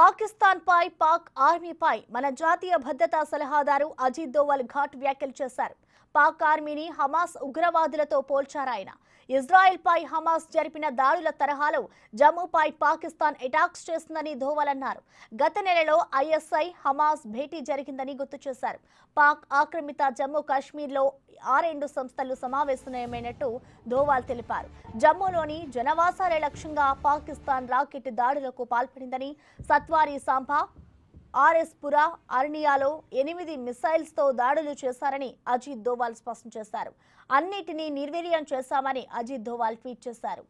పాకిస్తాన్ పై పాక్ ఆర్మీపై మన జాతీయ భద్రతా సలహాదారు అజిత్ దోవల్ ఘాట్ వ్యాఖ్యలు చేశారు. పాక్ ఆర్మీని హమాస్ ఉగ్రవాదులతో పోల్చారాయన. ఇజ్రాయెల్పై హమాస్ జరిపిన దాడుల తరహాలో జమ్మూపై పాకిస్తాన్ అటాక్స్ చేస్తుందని దోవల్ అన్నారు. గత నెలలో ఐఎస్ఐ హమాస్ భేటీ జరిగిందని గుర్తు చేశారు. పాక్ ఆక్రమిత జమ్మూ కాశ్మీర్లో ఆ రెండు సంస్థలు సమావేశమైనట్టు దోవల్ తెలిపారు. జమ్మూలోని జనవాసాలే లక్ష్యంగా పాకిస్తాన్ రాకెట్ దాడులకు పాల్పడిందని, సత్వారీ సాంబా, ఆర్ఎస్ పురా, అర్నియాలో 8 మిసైల్స్తో దాడులు చేశారని అజిత్ దోవల్ స్పష్టం చేశారు. అన్నిటినీ నిర్వీర్యం చేశామని అజిత్ దోవల్ ట్వీట్ చేశారు.